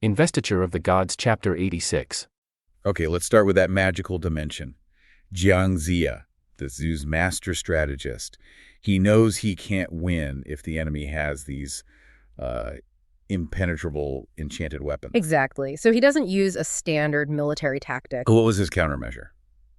Investiture of the Gods, Chapter 86. Okay, let's start with that magical dimension. Ziya, the zoo's master strategist. He knows he can't win if the enemy has these impenetrable enchanted weapons. Exactly. So he doesn't use a standard military tactic. What was his countermeasure?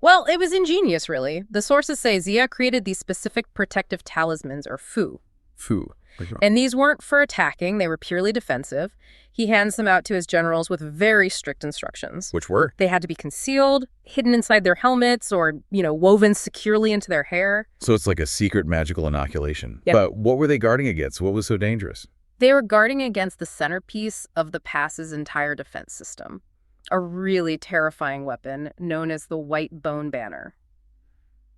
Well, it was ingenious, really. The sources say Ziya created these specific protective talismans, or fu. Fu. And these weren't for attacking, they were purely defensive. He hands them out to his generals with very strict instructions. Which were? They had to be concealed, hidden inside their helmets, or, woven securely into their hair. So it's like a secret magical inoculation. Yep. But what were they guarding against? What was so dangerous? They were guarding against the centerpiece of the pass's entire defense system, a really terrifying weapon known as the White Bone Banner,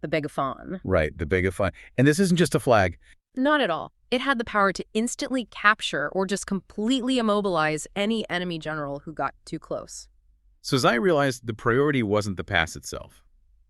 the Begafon. Right, the Begafon. And this isn't just a flag. Not at all. It had the power to instantly capture or just completely immobilize any enemy general who got too close. So as I realized, the priority wasn't the pass itself.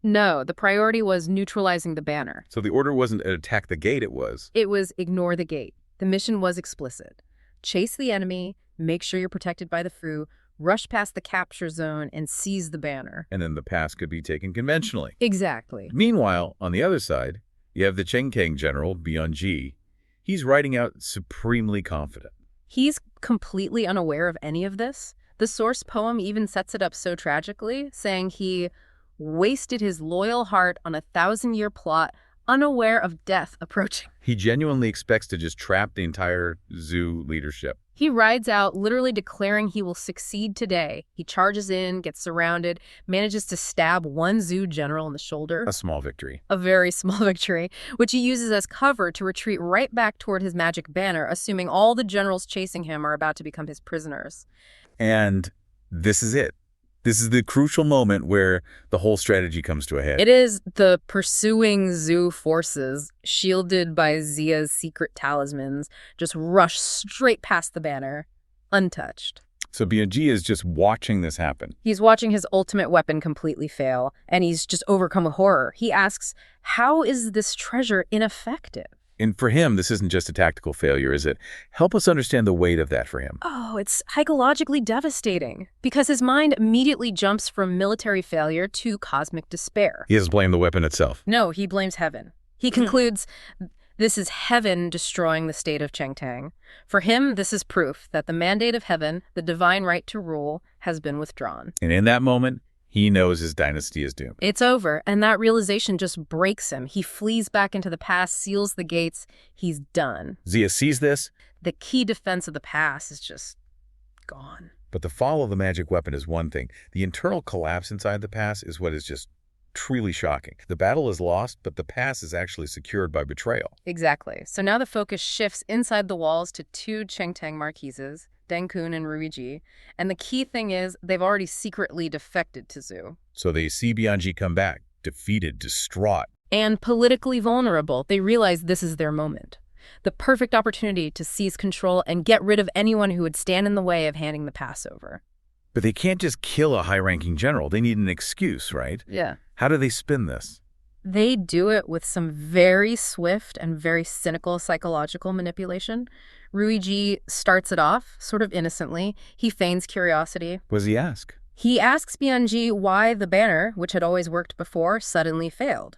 No, the priority was neutralizing the banner. So the order wasn't attack the gate, it was ignore the gate. The mission was explicit. Chase the enemy, make sure you're protected by the Fu, rush past the capture zone, and seize the banner. And then the pass could be taken conventionally. Exactly. Meanwhile, on the other side, you have the Chengkang general, Mianchi. He's riding out supremely confident. He's completely unaware of any of this. The source poem even sets it up so tragically, saying he wasted his loyal heart on a 1,000-year plot, unaware of death approaching. He genuinely expects to just trap the entire zoo leadership. He rides out, literally declaring he will succeed today. He charges in, gets surrounded, manages to stab one zoo general in the shoulder. A small victory. A very small victory, which he uses as cover to retreat right back toward his magic banner, assuming all the generals chasing him are about to become his prisoners. And this is it. This is the crucial moment where the whole strategy comes to a head. It is the pursuing zoo forces, shielded by Ziya's secret talismans, just rush straight past the banner, untouched. So Mianchi is just watching this happen. He's watching his ultimate weapon completely fail, and he's just overcome with horror. He asks, how is this treasure ineffective? And for him, this isn't just a tactical failure, is it? Help us understand the weight of that for him. Oh, it's psychologically devastating, because his mind immediately jumps from military failure to cosmic despair. He doesn't blame the weapon itself. No, he blames heaven. He concludes, this is heaven destroying the state of Chengtang. For him, this is proof that the mandate of heaven, the divine right to rule, has been withdrawn. And in that moment, he knows his dynasty is doomed. It's over, and that realization just breaks him. He flees back into the pass, seals the gates. He's done. Ziya sees this. The key defense of the pass is just gone. But the fall of the magic weapon is one thing. The internal collapse inside the pass is what is just truly shocking. The battle is lost, but the pass is actually secured by betrayal. Exactly. So now the focus shifts inside the walls to two Chengtang marquises, Dengkun and Ruiji, and the key thing is they've already secretly defected to Zhu. So they see Mianchi come back, defeated, distraught. And politically vulnerable. They realize this is their moment. The perfect opportunity to seize control and get rid of anyone who would stand in the way of handing the pass over. But they can't just kill a high-ranking general. They need an excuse, right? Yeah. How do they spin this? They do it with some very swift and very cynical psychological manipulation. Ruiji starts it off, sort of innocently. He feigns curiosity. What does he ask? He asks Mianchi why the banner, which had always worked before, suddenly failed.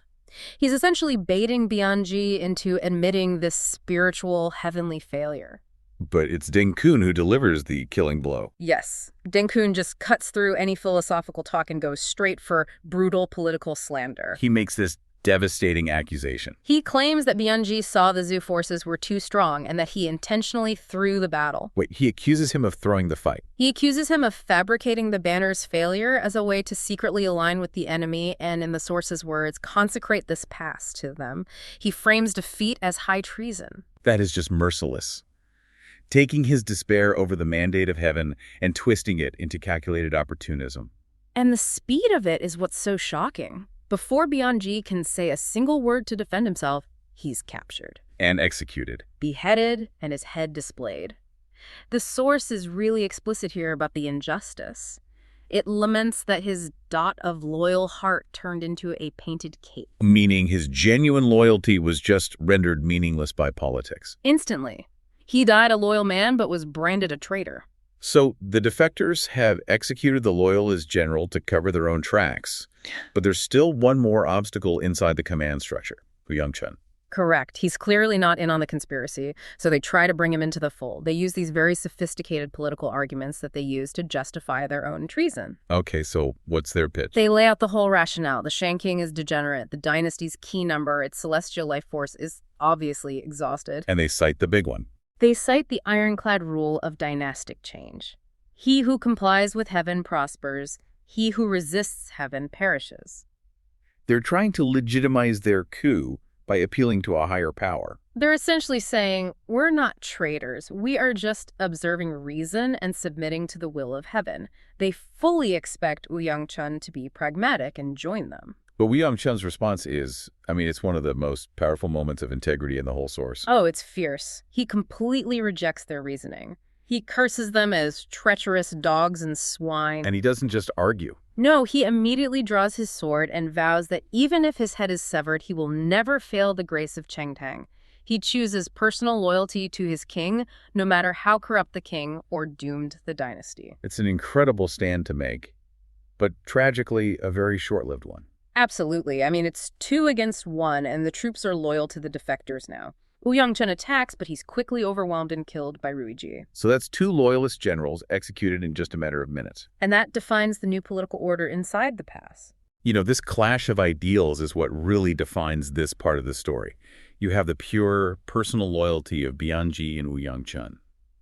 He's essentially baiting Mianchi into admitting this spiritual, heavenly failure. But it's Dengkun who delivers the killing blow. Yes. Dengkun just cuts through any philosophical talk and goes straight for brutal political slander. He makes this devastating accusation. He claims that Mianchi saw the Zhu forces were too strong and that he intentionally threw the battle. Wait, he accuses him of throwing the fight. He accuses him of fabricating the banner's failure as a way to secretly align with the enemy and, in the source's words, consecrate this pass to them. He frames defeat as high treason. That is just merciless. Taking his despair over the mandate of heaven and twisting it into calculated opportunism. And the speed of it is what's so shocking. Before Mianchi can say a single word to defend himself, he's captured. And executed. Beheaded and his head displayed. The source is really explicit here about the injustice. It laments that his dot of loyal heart turned into a painted cape. Meaning his genuine loyalty was just rendered meaningless by politics. Instantly. He died a loyal man but was branded a traitor. So the defectors have executed the loyalist general to cover their own tracks, but there's still one more obstacle inside the command structure, Hu Yangchun. Correct. He's clearly not in on the conspiracy, so they try to bring him into the fold. They use these very sophisticated political arguments that they use to justify their own treason. Okay, so what's their pitch? They lay out the whole rationale. The Shang King is degenerate. The dynasty's key number, its celestial life force, is obviously exhausted. And they cite the big one. They cite the ironclad rule of dynastic change. He who complies with heaven prospers. He who resists heaven perishes. They're trying to legitimize their coup by appealing to a higher power. They're essentially saying, we're not traitors. We are just observing reason and submitting to the will of heaven. They fully expect Wu Yangchun to be pragmatic and join them. But Wu Yangchun's response is, it's one of the most powerful moments of integrity in the whole source. Oh, it's fierce. He completely rejects their reasoning. He curses them as treacherous dogs and swine. And he doesn't just argue. No, he immediately draws his sword and vows that even if his head is severed, he will never fail the grace of Chengtang. He chooses personal loyalty to his king, no matter how corrupt the king or doomed the dynasty. It's an incredible stand to make, but tragically a very short-lived one. Absolutely. It's 2 against 1, and the troops are loyal to the defectors now. Wu Yangchun attacks, but he's quickly overwhelmed and killed by Ruiji. So that's 2 loyalist generals executed in just a matter of minutes. And that defines the new political order inside the pass. This clash of ideals is what really defines this part of the story. You have the pure personal loyalty of Mianchi and Wu Yangchun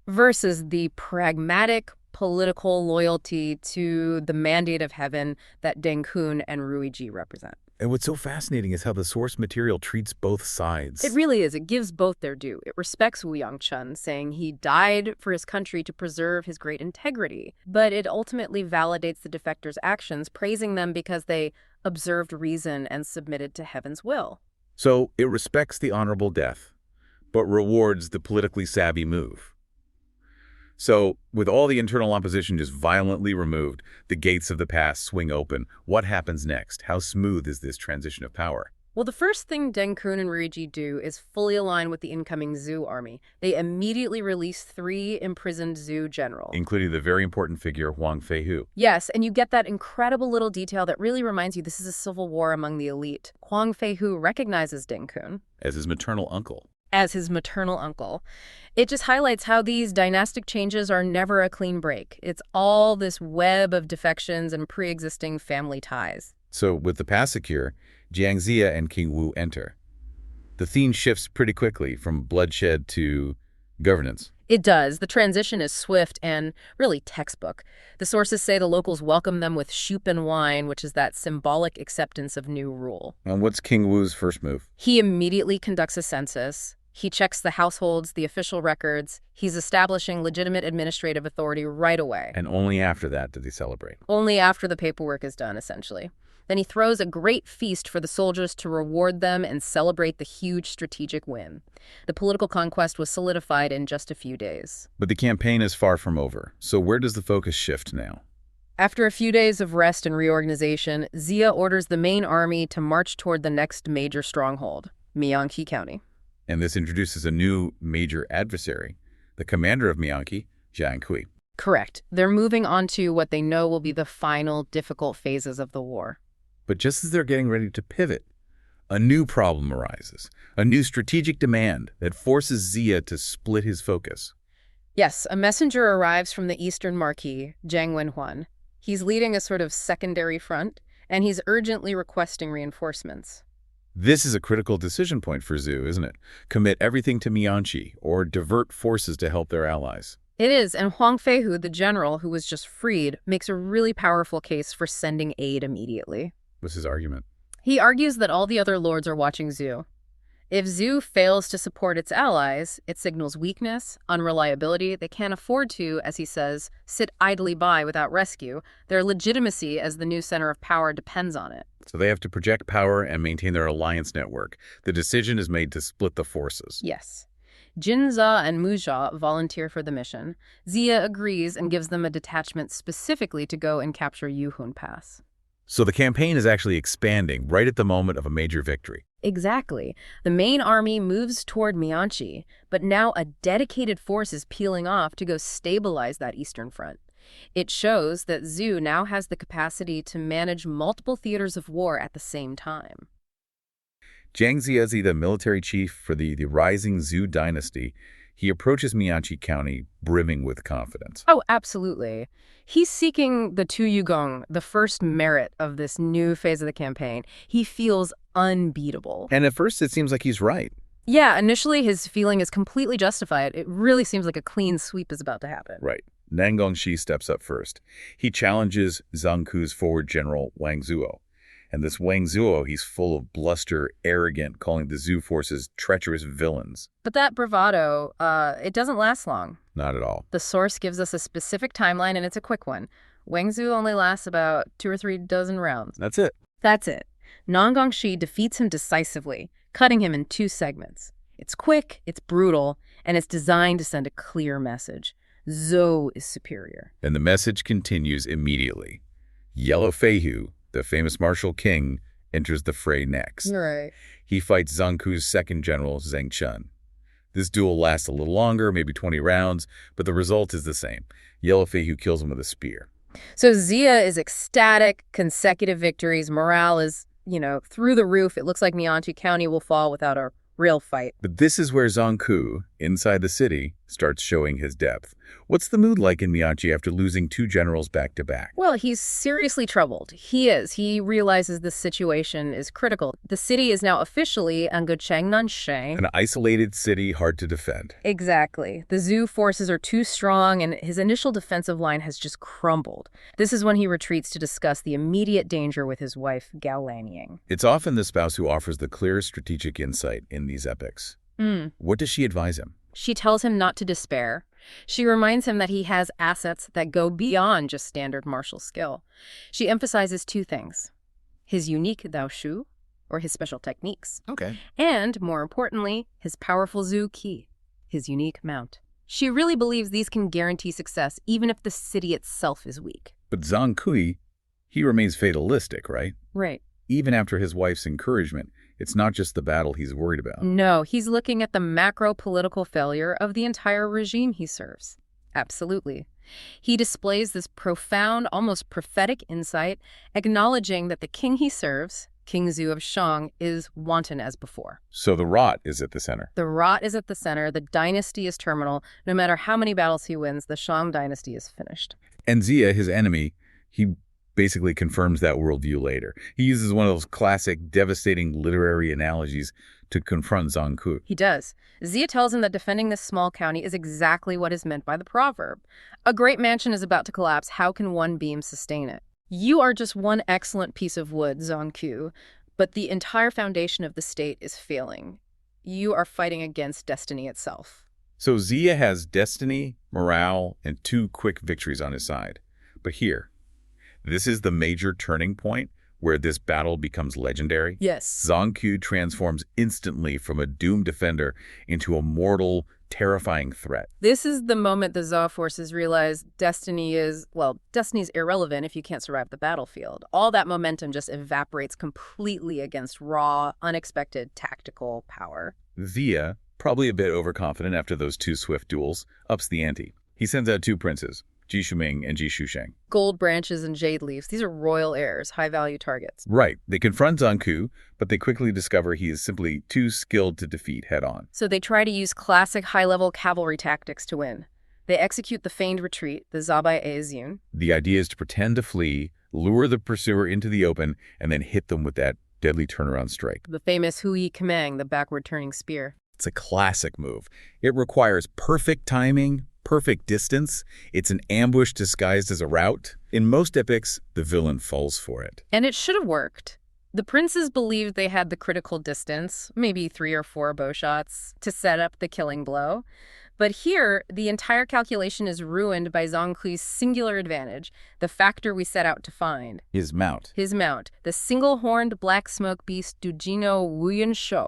versus the pragmatic political loyalty to the mandate of heaven that Deng Kun and Ruiji represent. And what's so fascinating is how the source material treats both sides. It really is. It gives both their due. It respects Wu Yangchun, saying he died for his country to preserve his great integrity. But it ultimately validates the defectors' actions, praising them because they observed reason and submitted to heaven's will. So it respects the honorable death, but rewards the politically savvy move. So, with all the internal opposition just violently removed, the gates of the past swing open. What happens next? How smooth is this transition of power? Well, the first thing Deng Kun and Ruiji do is fully align with the incoming Zhu army. They immediately release 3 imprisoned Zhu generals, including the very important figure Huang Feihu. Yes, and you get that incredible little detail that really reminds you this is a civil war among the elite. Huang Feihu recognizes Deng Kun as his maternal uncle. It just highlights how these dynastic changes are never a clean break. It's all this web of defections and pre-existing family ties. So with the pass secure, Ziya and King Wu enter. The theme shifts pretty quickly from bloodshed to governance. It does. The transition is swift and really textbook. The sources say the locals welcome them with soup and wine, which is that symbolic acceptance of new rule. And what's King Wu's first move? He immediately conducts a census. He checks the households, the official records. He's establishing legitimate administrative authority right away. And only after that did he celebrate. Only after the paperwork is done, essentially. Then he throws a great feast for the soldiers to reward them and celebrate the huge strategic win. The political conquest was solidified in just a few days. But the campaign is far from over. So where does the focus shift now? After a few days of rest and reorganization, Ziya orders the main army to march toward the next major stronghold, Mianchi County. And this introduces a new major adversary, the commander of Mianchi, Jiang Kui. Correct. They're moving on to what they know will be the final difficult phases of the war. But just as they're getting ready to pivot, a new problem arises, a new strategic demand that forces Ziya to split his focus. Yes, a messenger arrives from the Eastern Marquis, Zhang Wenhuan. He's leading a sort of secondary front, and he's urgently requesting reinforcements. This is a critical decision point for Zhu, isn't it? Commit everything to Mianchi or divert forces to help their allies. It is, and Huang Feihu, the general who was just freed, makes a really powerful case for sending aid immediately. What's his argument? He argues that all the other lords are watching Zhu. If Zhu fails to support its allies, it signals weakness, unreliability. They can't afford to, as he says, sit idly by without rescue. Their legitimacy as the new center of power depends on it. So they have to project power and maintain their alliance network. The decision is made to split the forces. Yes. Jinza and Muzha volunteer for the mission. Ziya agrees and gives them a detachment specifically to go and capture Yuhun Pass. So the campaign is actually expanding right at the moment of a major victory. Exactly. The main army moves toward Mianchi, but now a dedicated force is peeling off to go stabilize that eastern front. It shows that Zhu now has the capacity to manage multiple theaters of war at the same time. Jiang Ziya, the military chief for the rising Zhou dynasty, he approaches Mianchi County brimming with confidence. Oh, absolutely. He's seeking the Tu Yugong, the first merit of this new phase of the campaign. He feels unbeatable. And at first it seems like he's right. Yeah, initially his feeling is completely justified. It really seems like a clean sweep is about to happen. Right. Nan Gongxi steps up first. He challenges Zhang Ku's forward general Wang Zuo. And this Wang Zuo, he's full of bluster, arrogant, calling the Zhou forces treacherous villains. But that bravado, it doesn't last long. Not at all. The source gives us a specific timeline, and it's a quick one. Wang Zhu only lasts about 2 or 3 dozen rounds. That's it. That's it. Nan Gongxi defeats him decisively, cutting him in 2 segments. It's quick, it's brutal, and it's designed to send a clear message. Zhou is superior. And the message continues immediately. Yellow Feihu, the famous martial king, enters the fray next. Right. He fights Zhang Ku's second general, Zheng Chun. This duel lasts a little longer, maybe 20 rounds, but the result is the same. Yellow Feihu kills him with a spear. So Ziya is ecstatic, consecutive victories. Morale is, through the roof. It looks like Mianchi County will fall without a real fight. But this is where Zhang Ku, inside the city, starts showing his depth. What's the mood like in Mianchi after losing 2 generals back-to-back? Well, he's seriously troubled. He is. He realizes the situation is critical. The city is now officially Angucheng. An isolated city, hard to defend. Exactly. The Zhou forces are too strong, and his initial defensive line has just crumbled. This is when he retreats to discuss the immediate danger with his wife, Gao Lanying. It's often the spouse who offers the clearest strategic insight in these epics. What does she advise him? She tells him not to despair. She reminds him that he has assets that go beyond just standard martial skill. She emphasizes 2 things: his unique Dao Shu, or his special techniques. Okay. And, more importantly, his powerful Zhu Qi, his unique mount. She really believes these can guarantee success even if the city itself is weak. But Zhang Kui, he remains fatalistic, right? Right. Even after his wife's encouragement, it's not just the battle he's worried about. No, he's looking at the macro-political failure of the entire regime he serves. Absolutely. He displays this profound, almost prophetic insight, acknowledging that the king he serves, King Zhu of Shang, is wanton as before. So the rot is at the center. The rot is at the center. The dynasty is terminal. No matter how many battles he wins, the Shang dynasty is finished. And Ziya, his enemy, he basically confirms that worldview later. He uses one of those classic, devastating literary analogies to confront Zhang Ku. He does. Ziya tells him that defending this small county is exactly what is meant by the proverb. A great mansion is about to collapse. How can one beam sustain it? You are just one excellent piece of wood, Zhang Ku, but the entire foundation of the state is failing. You are fighting against destiny itself. So Ziya has destiny, morale, and 2 quick victories on his side. But here, this is the major turning point where this battle becomes legendary. Yes. Zhang Ku transforms instantly from a doomed defender into a mortal, terrifying threat. This is the moment the Zhao forces realize destiny's irrelevant if you can't survive the battlefield. All that momentum just evaporates completely against raw, unexpected tactical power. Ziya, probably a bit overconfident after those 2 swift duels, ups the ante. He sends out 2 princes, Ji Shuming and Ji Shusheng. Gold branches and jade leaves. These are royal heirs, high-value targets. Right. They confront Zhang Ku, but they quickly discover he is simply too skilled to defeat head-on. So they try to use classic high-level cavalry tactics to win. They execute the feigned retreat, the Zabai Eizun. The idea is to pretend to flee, lure the pursuer into the open, and then hit them with that deadly turnaround strike. The famous Hui Kamang, the backward-turning spear. It's a classic move. It requires perfect timing, perfect distance. It's an ambush disguised as a rout. In most epics, the villain falls for it. And it should have worked. The princes believed they had the critical distance, maybe 3 or 4 bow shots, to set up the killing blow. But here, the entire calculation is ruined by Zhang Ku's singular advantage, the factor we set out to find. His mount. His mount, the single-horned black smoke beast Dujino Wuyan Shou.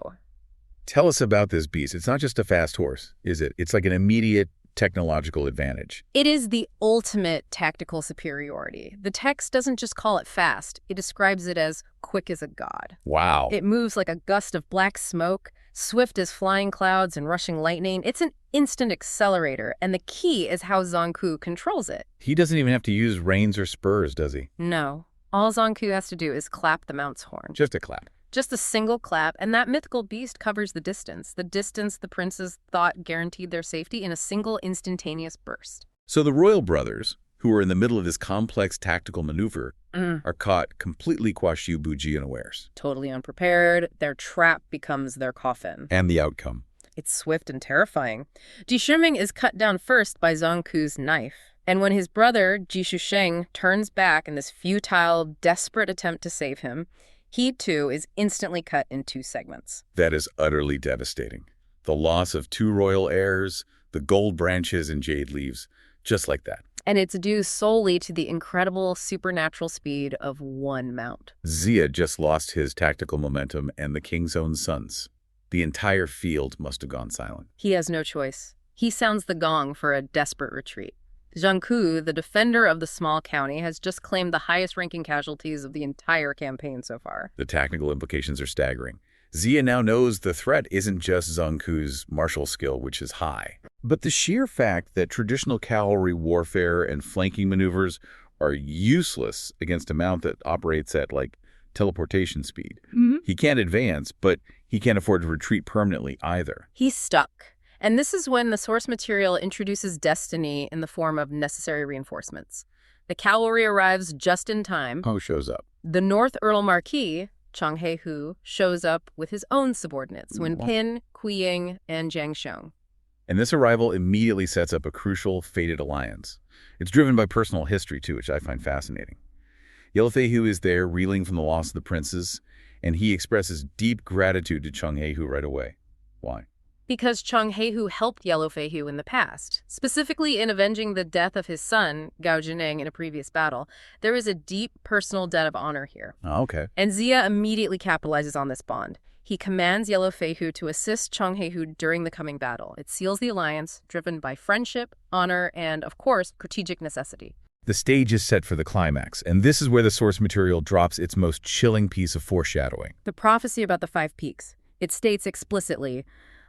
Tell us about this beast. It's not just a fast horse, is it? It's like an immediate, technological advantage. It is the ultimate tactical superiority. The text doesn't just call it fast, it describes it as quick as a god. Wow. It moves like a gust of black smoke, swift as flying clouds and rushing lightning. It's an instant accelerator, and the key is how Zongku controls it. He doesn't even have to use reins or spurs, does he? No. All Zongku has to do is clap the mount's horn. Just a clap. Just a single clap, and that mythical beast covers the distance the princes thought guaranteed their safety in a single instantaneous burst. So the royal brothers, who are in the middle of this complex tactical maneuver, are caught completely Kwashiu Buji unawares. Totally unprepared, their trap becomes their coffin. And the outcome. It's swift and terrifying. Ji Shiming is cut down first by Zongku's knife. And when his brother, Ji Shusheng, turns back in this futile, desperate attempt to save him, he, too, is instantly cut in 2 segments. That is utterly devastating. The loss of 2 royal heirs, the gold branches and jade leaves, just like that. And it's due solely to the incredible supernatural speed of 1 mount. Ziya just lost his tactical momentum and the king's own sons. The entire field must have gone silent. He has no choice. He sounds the gong for a desperate retreat. Zhangku, the defender of the small county, has just claimed the highest-ranking casualties of the entire campaign so far. The technical implications are staggering. Ziya now knows the threat isn't just Zongku's martial skill, which is high, but the sheer fact that traditional cavalry warfare and flanking maneuvers are useless against a mount that operates at, like, teleportation speed. He can't advance, but he can't afford to retreat permanently either. He's stuck. And this is when the source material introduces destiny in the form of necessary reinforcements. The cavalry arrives just in time. Ho shows up. The North Earl Marquis, Chang He-hu, shows up with his own subordinates, Wen Pin, Kui Ying, and Jiang Xiong. And this arrival immediately sets up a crucial, fated alliance. It's driven by personal history, too, which I find fascinating. Yellow Fei-hu is there, reeling from the loss of the princes, and he expresses deep gratitude to Chang He-hu right away. Why? Because Chang He-hu helped Yellow Fei-hu in the past, specifically in avenging the death of his son, Gao Jining, in a previous battle. There is a deep personal debt of honor here. Oh, okay. And Ziya immediately capitalizes on this bond. He commands Yellow Fei-hu to assist Chang He-hu during the coming battle. It seals the alliance, driven by friendship, honor, and, of course, strategic necessity. The stage is set for the climax, and this is where the source material drops its most chilling piece of foreshadowing. The prophecy about the 5 peaks. It states explicitly,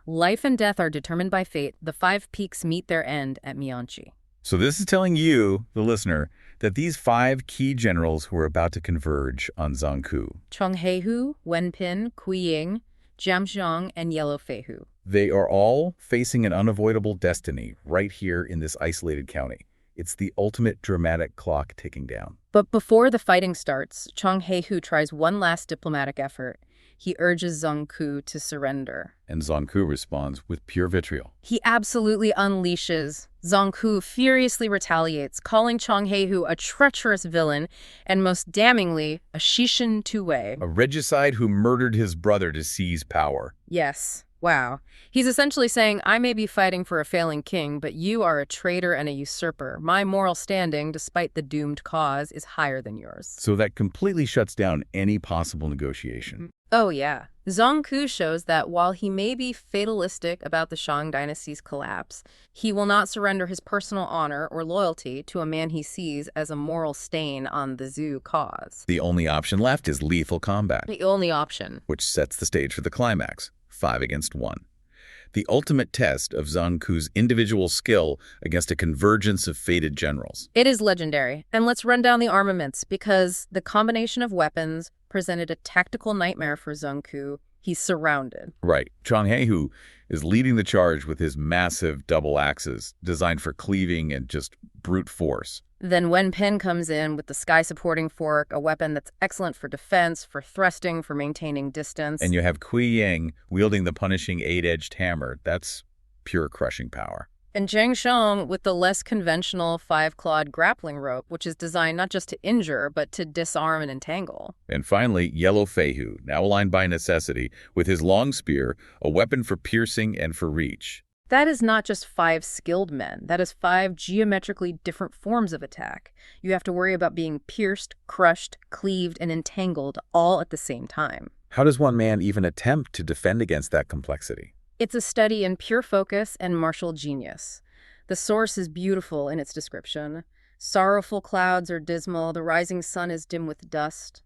life and death are determined by fate. The 5 peaks meet their end at Mianchi. So this is telling you, the listener, that these 5 key generals who are about to converge on Zongku, Chang He-hu, Wen Pin, Kui Ying, Jiang Xiong, and Yellow Fei-hu. they are all facing an unavoidable destiny right here in this isolated county. It's the ultimate dramatic clock ticking down. But before the fighting starts, Chang He-hu tries one last diplomatic effort. He urges Zongku to surrender. And Zongku responds with pure vitriol. He absolutely unleashes. Zongku furiously retaliates, calling Chang He-hu a treacherous villain and, most damningly, a Shishin Tuwei. A regicide who murdered his brother to seize power. Yes. Wow. He's essentially saying, I may be fighting for a failing king, but you are a traitor and a usurper. My moral standing, despite the doomed cause, is higher than yours. So that completely shuts down any possible negotiation. Oh, yeah. Zongku shows that while he may be fatalistic about the Shang dynasty's collapse, he will not surrender his personal honor or loyalty to a man he sees as a moral stain on the Zhu cause. The only option left is lethal combat, The only option. which sets the stage for the climax, 5 against 1. The ultimate test of Zongku's individual skill against a convergence of fated generals. It is legendary. And let's run down the armaments, because the combination of weapons presented a tactical nightmare for Zongku. He's surrounded. Right. Chang He-hu is leading the charge with his massive double axes, designed for cleaving and just brute force. Then Wen Pin comes in with the sky-supporting fork, a weapon that's excellent for defense, for thrusting, for maintaining distance. And you have Kui Ying wielding the punishing 8-edged hammer. That's pure crushing power. And Jiang Xiong with the less conventional 5-clawed grappling rope, which is designed not just to injure, but to disarm and entangle. And finally, Yellow Fei-hu, now aligned by necessity, with his long spear, a weapon for piercing and for reach. That is not just 5 skilled men. That is 5 geometrically different forms of attack. You have to worry about being pierced, crushed, cleaved, and entangled all at the same time. How does one man even attempt to defend against that complexity? It's a study in pure focus and martial genius. The source is beautiful in its description. Sorrowful clouds are dismal, the rising sun is dim with dust.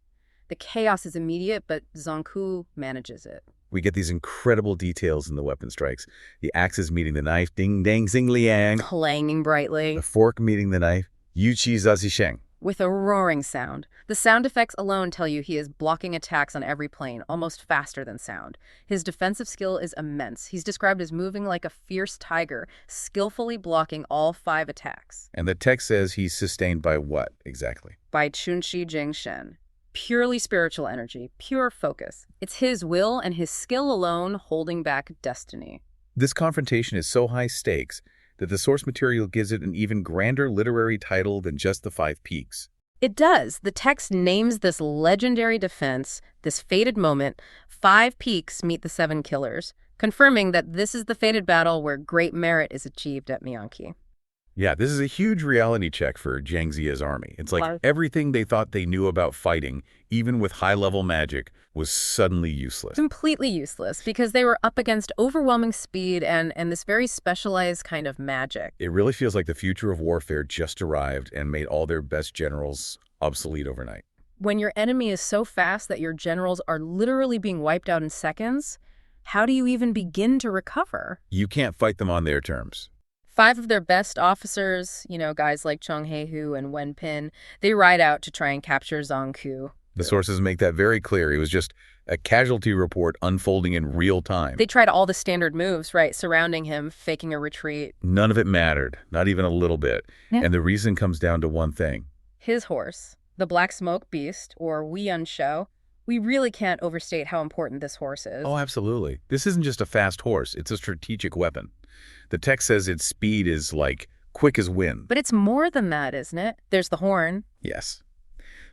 The chaos is immediate, but Zongku manages it. We get these incredible details in the weapon strikes. The axes meeting the knife, ding dang xing liang. Clanging brightly. The fork meeting the knife, yu qi zazi sheng. With a roaring sound. The sound effects alone tell you he is blocking attacks on every plane, almost faster than sound. His defensive skill is immense. He's described as moving like a fierce tiger, skillfully blocking all 5 attacks. And the text says he's sustained by what, exactly? By Chunxi Jingshen. Purely spiritual energy, pure focus. It's his will and his skill alone holding back destiny. This confrontation is so high stakes that the source material gives it an even grander literary title than just the 5 peaks. It does. The text names this legendary defense, this fated moment, 5 peaks meet the 7 killers, confirming that this is the fated battle where great merit is achieved at Mianchi. Yeah, this is a huge reality check for Zhang Ziya's army. It's like everything they thought they knew about fighting, even with high-level magic, was suddenly useless. Completely useless, because they were up against overwhelming speed and this very specialized kind of magic. It really feels like the future of warfare just arrived and made all their best generals obsolete overnight. When your enemy is so fast that your generals are literally being wiped out in seconds, how do you even begin to recover? You can't fight them on their terms. 5 of their best officers, guys like Cheng Heihu and Wen Pin, they ride out to try and capture Zongku. The sources make that very clear. It was just a casualty report unfolding in real time. They tried all the standard moves, right? Surrounding him, faking a retreat. None of it mattered, not even a little bit. Yeah. And the reason comes down to one thing. His horse, the Black Smoke Beast, or Mianchi. We really can't overstate how important this horse is. Oh, absolutely. This isn't just a fast horse. It's a strategic weapon. The text says its speed is like quick as wind. But it's more than that, isn't it? There's the horn. Yes.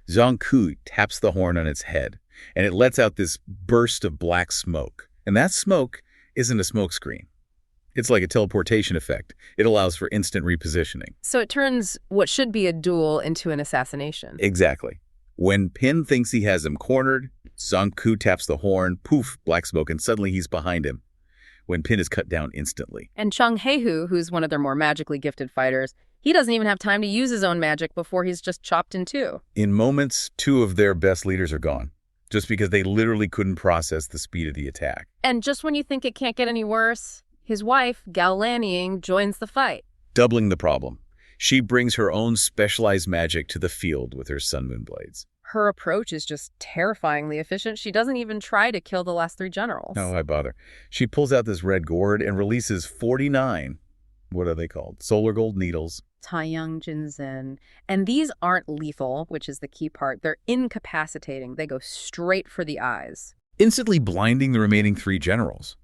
Zongku taps the horn on its head, and it lets out this burst of black smoke. And that smoke isn't a smoke screen. It's like a teleportation effect. It allows for instant repositioning. So it turns what should be a duel into an assassination. Exactly. When Pin thinks he has him cornered, Zongku taps the horn, poof, black smoke, and suddenly he's behind him. When Pin is cut down instantly. And Cheng Heihu, who's one of their more magically gifted fighters, he doesn't even have time to use his own magic before he's just chopped in 2. In moments, 2 of their best leaders are gone, just because they literally couldn't process the speed of the attack. And just when you think it can't get any worse, his wife, Gao Lanying, joins the fight. Doubling the problem. She brings her own specialized magic to the field with her Sun Moon blades. Her approach is just terrifyingly efficient. She doesn't even try to kill the last 3 generals. No, why bother? She pulls out this red gourd and releases 49, what are they called? Solar gold needles. Taiyang Jinzhen. And these aren't lethal, which is the key part. They're incapacitating. They go straight for the eyes. Instantly blinding the remaining 3 generals.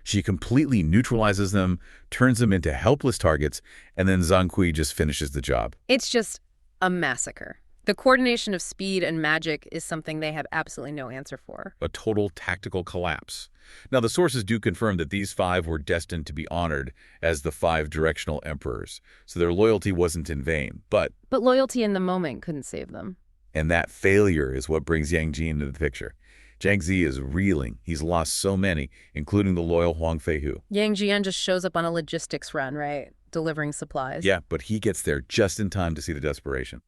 She completely neutralizes them, turns them into helpless targets, and then Zongku just finishes the job. It's just a massacre. The coordination of speed and magic is something they have absolutely no answer for. A total tactical collapse. Now, the sources do confirm that these 5 were destined to be honored as the 5 directional emperors, so their loyalty wasn't in vain. But loyalty in the moment couldn't save them. And that failure is what brings Yang Jin into the picture. Zhang Ziya is reeling. He's lost so many, including the loyal Huang Feihu. Yang Jian just shows up on a logistics run, right? Delivering supplies. Yeah, but he gets there just in time to see the desperation.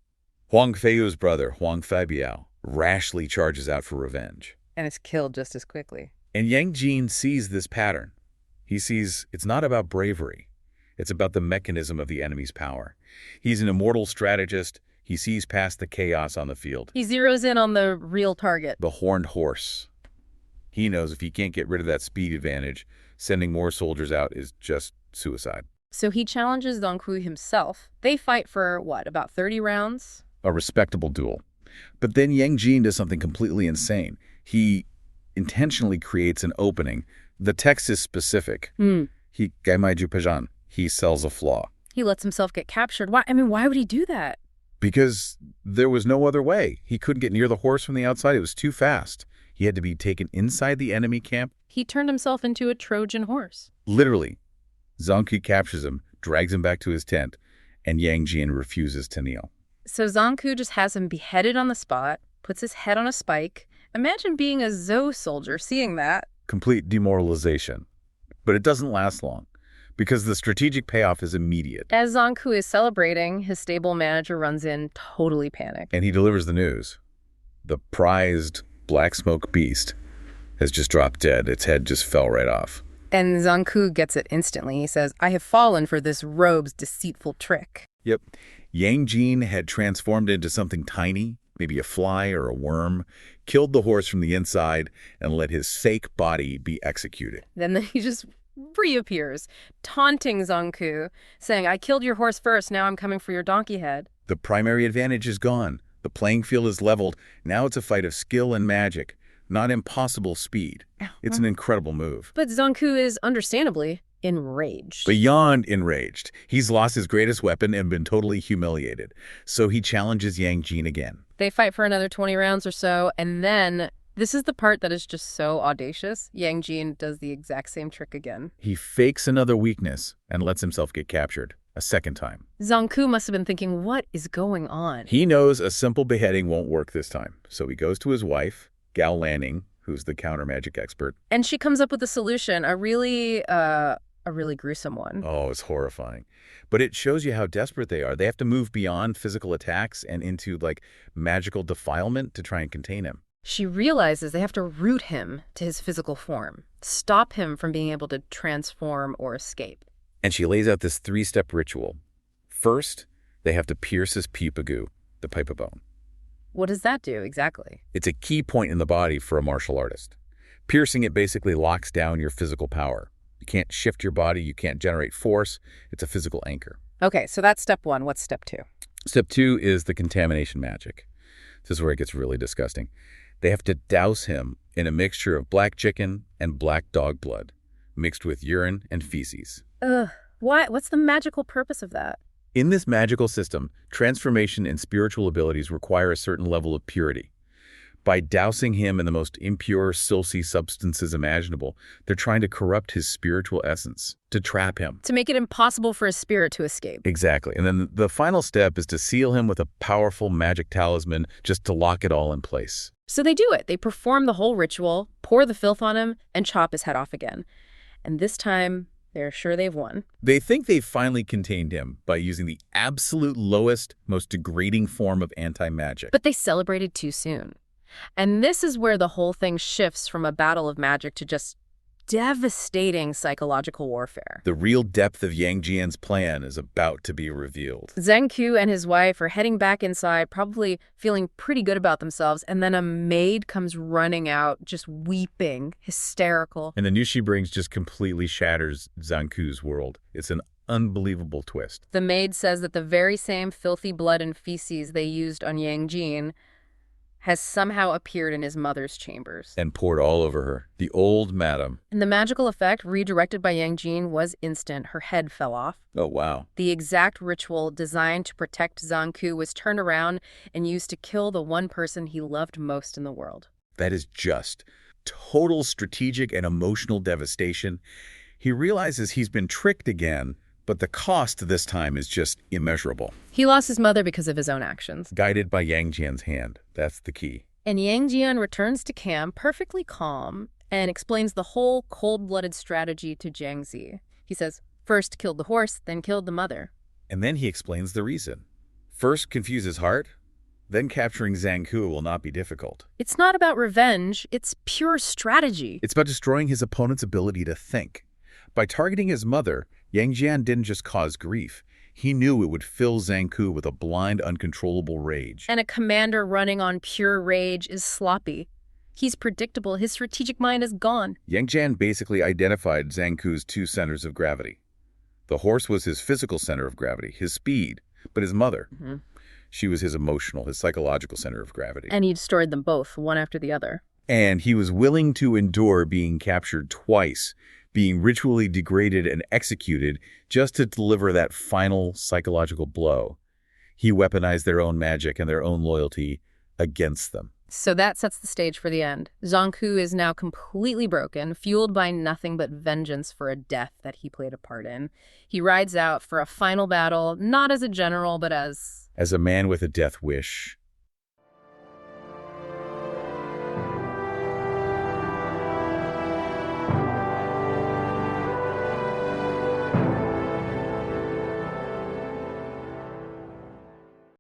Huang Feihu's brother, Huang Feibiao, rashly charges out for revenge. And is killed just as quickly. And Yang Jin sees this pattern. He sees it's not about bravery. It's about the mechanism of the enemy's power. He's an immortal strategist. He sees past the chaos on the field. He zeroes in on the real target. The horned horse. He knows if he can't get rid of that speed advantage, sending more soldiers out is just suicide. So he challenges Zongku himself. They fight for, about 30 rounds? A respectable duel. But then Yang Jin does something completely insane. He intentionally creates an opening. The text is specific. He sells a flaw. He lets himself get captured. Why would he do that? Because there was no other way. He couldn't get near the horse from the outside. It was too fast. He had to be taken inside the enemy camp. He turned himself into a Trojan horse. Literally. Zongku captures him, drags him back to his tent, and Yang Jin refuses to kneel. So Zongku just has him beheaded on the spot, puts his head on a spike. Imagine being a Zhou soldier, seeing that. Complete demoralization. But it doesn't last long. because the strategic payoff is immediate. As Zanku is celebrating, his stable manager runs in, totally panicked. And he delivers the news. The prized black smoke beast has just dropped dead. Its head just fell right off. And Zanku gets it instantly. He says, "I have fallen for this robe's deceitful trick." Yep. Yang Jin had transformed into something tiny, maybe a fly or a worm, killed the horse from the inside, and let his fake body be executed. Then he just reappears, taunting Zanku, saying, "I killed your horse first, now I'm coming for your donkey head." The primary advantage is gone. The playing field is leveled. Now it's a fight of skill and magic, not impossible speed. It's an incredible move. But Zanku is understandably enraged. Beyond enraged. He's lost his greatest weapon and been totally humiliated. So he challenges Yang Jin again. They fight for another 20 rounds or so, and then this is the part that is just so audacious. Yang Jin does the exact same trick again. He fakes another weakness and lets himself get captured a second time. Zanku must have been thinking, what is going on? He knows a simple beheading won't work this time. So he goes to his wife, Gao Lanning, who's the counter magic expert. And she comes up with a solution, a really gruesome one. Oh, it's horrifying. But it shows you how desperate they are. They have to move beyond physical attacks and into, like, magical defilement to try and contain him. She realizes they have to root him to his physical form, stop him from being able to transform or escape. And she lays out this 3-step ritual. First, they have to pierce his pipagu, the pipe of bone. What does that do exactly? It's a key point in the body for a martial artist. Piercing it basically locks down your physical power. You can't shift your body. You can't generate force. It's a physical anchor. Okay, so that's step 1. What's step 2? Step 2 is the contamination magic. This is where it gets really disgusting. They have to douse him in a mixture of black chicken and black dog blood, mixed with urine and feces. Ugh. Why? What's the magical purpose of that? In this magical system, transformation and spiritual abilities require a certain level of purity. By dousing him in the most impure, silky substances imaginable, they're trying to corrupt his spiritual essence, to trap him. To make it impossible for his spirit to escape. Exactly. And then the final step is to seal him with a powerful magic talisman just to lock it all in place. So they do it. They perform the whole ritual, pour the filth on him, and chop his head off again. And this time, they're sure they've won. They think they've finally contained him by using the absolute lowest, most degrading form of anti-magic. But they celebrated too soon. And this is where the whole thing shifts from a battle of magic to just devastating psychological warfare. The real depth of Yang Jian's plan is about to be revealed. Zanku and his wife are heading back inside, probably feeling pretty good about themselves, and then a maid comes running out, just weeping, hysterical. And the news she brings just completely shatters Zanku's world. It's an unbelievable twist. The maid says that the very same filthy blood and feces they used on Yang Jin has somehow appeared in his mother's chambers. And poured all over her. The old madam. And the magical effect, redirected by Yang Jin, was instant. Her head fell off. Oh, wow. The exact ritual designed to protect Zanku was turned around and used to kill the one person he loved most in the world. That is just total strategic and emotional devastation. He realizes he's been tricked again, but the cost this time is just immeasurable. He lost his mother because of his own actions. Guided by Yang Jian's hand. That's the key. And Yang Jian returns to camp perfectly calm and explains the whole cold-blooded strategy to Jiang Zi. He says, first killed the horse, then killed the mother. And then he explains the reason. First confuse his heart, then capturing Zanku will not be difficult. It's not about revenge, it's pure strategy. It's about destroying his opponent's ability to think. By targeting his mother, Yang Jian didn't just cause grief. He knew it would fill Zanku with a blind, uncontrollable rage. And a commander running on pure rage is sloppy. He's predictable. His strategic mind is gone. Yang Jian basically identified Zanku's 2 centers of gravity. The horse was his physical center of gravity, his speed, but his mother, she was his emotional, his psychological center of gravity. And he destroyed them both, one after the other. And he was willing to endure being captured twice, being ritually degraded and executed just to deliver that final psychological blow. He weaponized their own magic and their own loyalty against them. So that sets the stage for the end. Zanku is now completely broken, fueled by nothing but vengeance for a death that he played a part in. He rides out for a final battle, not as a general, but as a man with a death wish,